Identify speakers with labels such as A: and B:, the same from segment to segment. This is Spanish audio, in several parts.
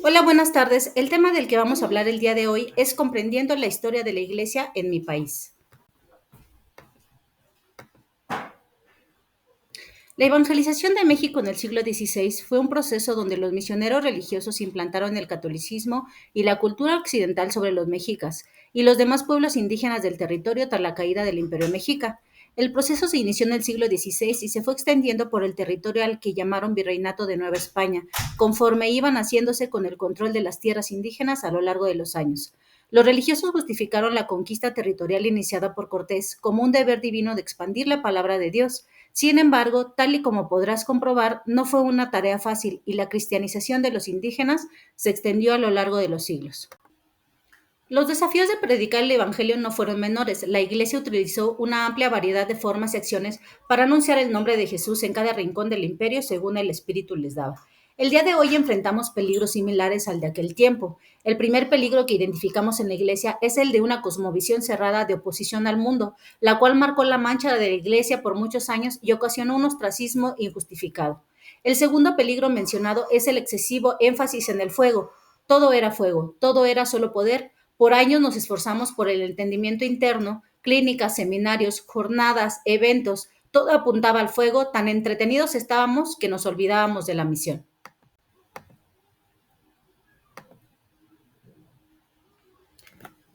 A: Hola, buenas tardes. El tema del que vamos a hablar el día de hoy es comprendiendo la historia de la Iglesia en mi país. La evangelización de México en el siglo XVI fue un proceso donde los misioneros religiosos implantaron el catolicismo y la cultura occidental sobre los mexicas y los demás pueblos indígenas del territorio tras la caída del Imperio Mexica. El proceso se inició en el siglo XVI y se fue extendiendo por el territorio al que llamaron Virreinato de Nueva España, conforme iban haciéndose con el control de las tierras indígenas a lo largo de los años. Los religiosos justificaron la conquista territorial iniciada por Cortés como un deber divino de expandir la palabra de Dios. Sin embargo, tal y como podrás comprobar, no fue una tarea fácil y la cristianización de los indígenas se extendió a lo largo de los siglos. Los desafíos de predicar el Evangelio no fueron menores. La Iglesia utilizó una amplia variedad de formas y acciones para anunciar el nombre de Jesús en cada rincón del imperio según el Espíritu les daba. El día de hoy enfrentamos peligros similares al de aquel tiempo. El primer peligro que identificamos en la Iglesia es el de una cosmovisión cerrada de oposición al mundo, la cual marcó la mancha de la Iglesia por muchos años y ocasionó un ostracismo injustificado. El segundo peligro mencionado es el excesivo énfasis en el fuego. Todo era fuego, todo era solo poder. Por años nos esforzamos por el entendimiento interno, clínicas, seminarios, jornadas, eventos, todo apuntaba al fuego, tan entretenidos estábamos que nos olvidábamos de la misión.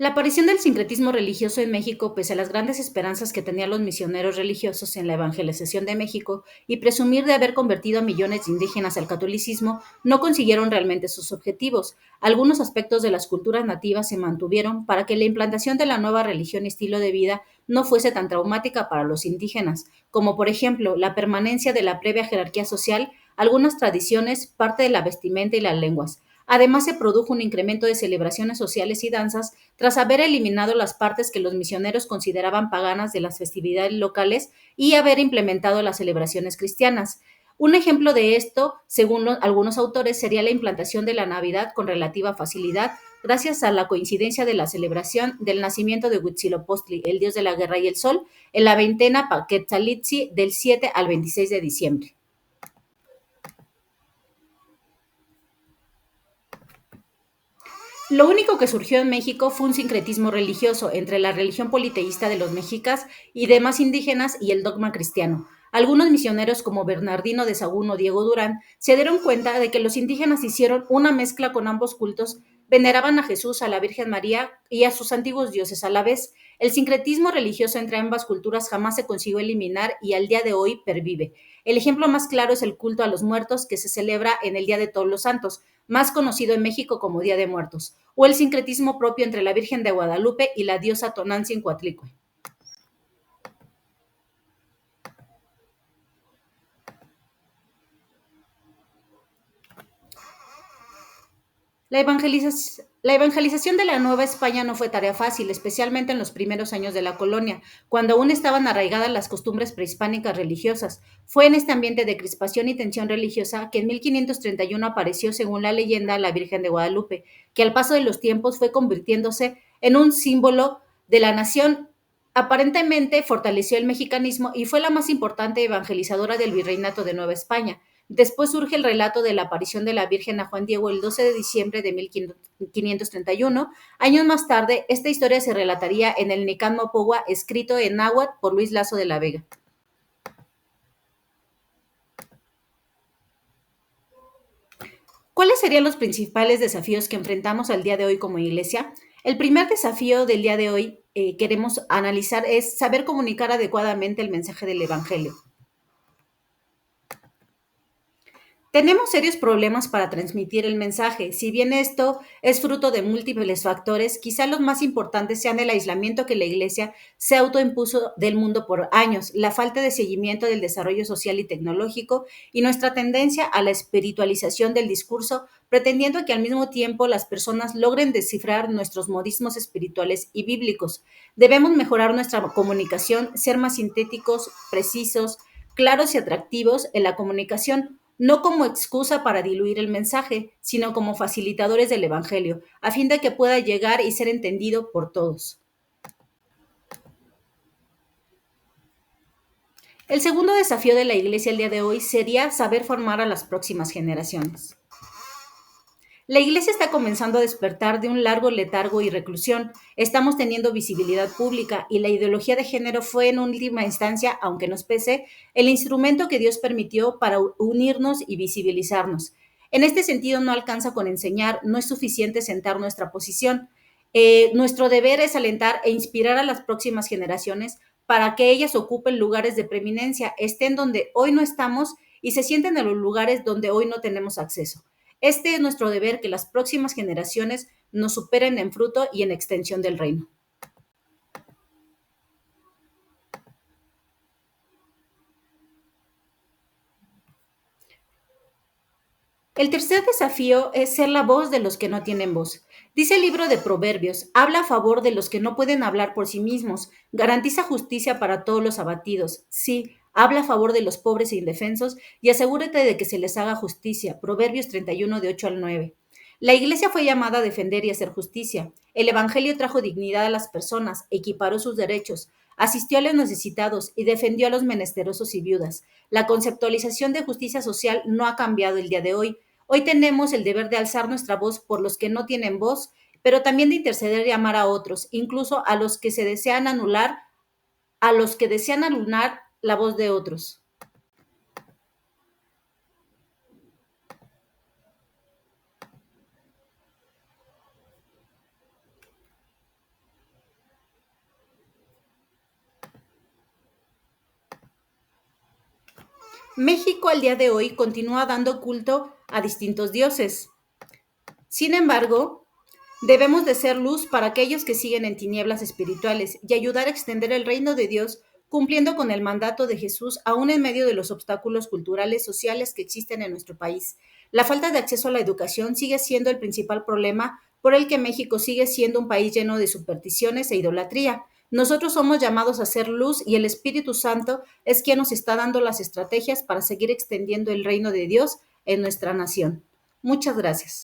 A: La aparición del sincretismo religioso en México, pese a las grandes esperanzas que tenían los misioneros religiosos en la evangelización de México y presumir de haber convertido a millones de indígenas al catolicismo, no consiguieron realmente sus objetivos. Algunos aspectos de las culturas nativas se mantuvieron para que la implantación de la nueva religión y estilo de vida no fuese tan traumática para los indígenas, como por ejemplo la permanencia de la previa jerarquía social, algunas tradiciones, parte de la vestimenta y las lenguas. Además, se produjo un incremento de celebraciones sociales y danzas tras haber eliminado las partes que los misioneros consideraban paganas de las festividades locales y haber implementado las celebraciones cristianas. Un ejemplo de esto, según algunos autores, sería la implantación de la Navidad con relativa facilidad, gracias a la coincidencia de la celebración del nacimiento de Huitzilopochtli, el dios de la guerra y el sol, en la veintena Paquetzalitzi del 7 al 26 de diciembre. Lo único que surgió en México fue un sincretismo religioso entre la religión politeísta de los mexicas y demás indígenas y el dogma cristiano. Algunos misioneros como Bernardino de Sahagún o Diego Durán se dieron cuenta de que los indígenas hicieron una mezcla con ambos cultos, veneraban a Jesús, a la Virgen María y a sus antiguos dioses a la vez. El sincretismo religioso entre ambas culturas jamás se consiguió eliminar y al día de hoy pervive. El ejemplo más claro es el culto a los muertos que se celebra en el Día de Todos los Santos, más conocido en México como Día de Muertos, o el sincretismo propio entre la Virgen de Guadalupe y la diosa Tonantzin-Coatlicue. La evangelización de la Nueva España no fue tarea fácil, especialmente en los primeros años de la colonia, cuando aún estaban arraigadas las costumbres prehispánicas religiosas. Fue en este ambiente de crispación y tensión religiosa que en 1531 apareció, según la leyenda, la Virgen de Guadalupe, que al paso de los tiempos fue convirtiéndose en un símbolo de la nación. Aparentemente fortaleció el mexicanismo y fue la más importante evangelizadora del virreinato de Nueva España. Después surge el relato de la aparición de la Virgen a Juan Diego el 12 de diciembre de 1531. Años más tarde, esta historia se relataría en el Nican Mopogua, escrito en náhuatl por Luis Lazo de la Vega. ¿Cuáles serían los principales desafíos que enfrentamos al día de hoy como iglesia? El primer desafío del día de hoy queremos analizar es saber comunicar adecuadamente el mensaje del Evangelio. Tenemos serios problemas para transmitir el mensaje. Si bien esto es fruto de múltiples factores, quizá los más importantes sean el aislamiento que la Iglesia se autoimpuso del mundo por años, la falta de seguimiento del desarrollo social y tecnológico y nuestra tendencia a la espiritualización del discurso, pretendiendo que al mismo tiempo las personas logren descifrar nuestros modismos espirituales y bíblicos. Debemos mejorar nuestra comunicación, ser más sintéticos, precisos, claros y atractivos en la comunicación, no como excusa para diluir el mensaje, sino como facilitadores del Evangelio, a fin de que pueda llegar y ser entendido por todos. El segundo desafío de la Iglesia el día de hoy sería saber formar a las próximas generaciones. La Iglesia está comenzando a despertar de un largo letargo y reclusión. Estamos teniendo visibilidad pública y la ideología de género fue en última instancia, aunque nos pese, el instrumento que Dios permitió para unirnos y visibilizarnos. En este sentido, no alcanza con enseñar, no es suficiente sentar nuestra posición. Nuestro deber es alentar e inspirar a las próximas generaciones para que ellas ocupen lugares de preeminencia, estén donde hoy no estamos y se sienten en los lugares donde hoy no tenemos acceso. Este es nuestro deber, que las próximas generaciones nos superen en fruto y en extensión del reino. El tercer desafío es ser la voz de los que no tienen voz. Dice el libro de Proverbios, habla a favor de los que no pueden hablar por sí mismos, garantiza justicia para todos los abatidos. Sí, habla a favor de los pobres e indefensos y asegúrate de que se les haga justicia. Proverbios 31 de 8 al 9. La iglesia fue llamada a defender y hacer justicia. El Evangelio trajo dignidad a las personas, equiparó sus derechos, asistió a los necesitados y defendió a los menesterosos y viudas. La conceptualización de justicia social no ha cambiado el día de hoy. Hoy tenemos el deber de alzar nuestra voz por los que no tienen voz, pero también de interceder y amar a otros, incluso a los que se desean anular, a los que desean anular la voz de otros. México al día de hoy continúa dando culto a distintos dioses. Sin embargo, debemos de ser luz para aquellos que siguen en tinieblas espirituales y ayudar a extender el reino de Dios cumpliendo con el mandato de Jesús aún en medio de los obstáculos culturales, sociales que existen en nuestro país. La falta de acceso a la educación sigue siendo el principal problema por el que México sigue siendo un país lleno de supersticiones e idolatría. Nosotros somos llamados a ser luz y el Espíritu Santo es quien nos está dando las estrategias para seguir extendiendo el reino de Dios en nuestra nación. Muchas gracias.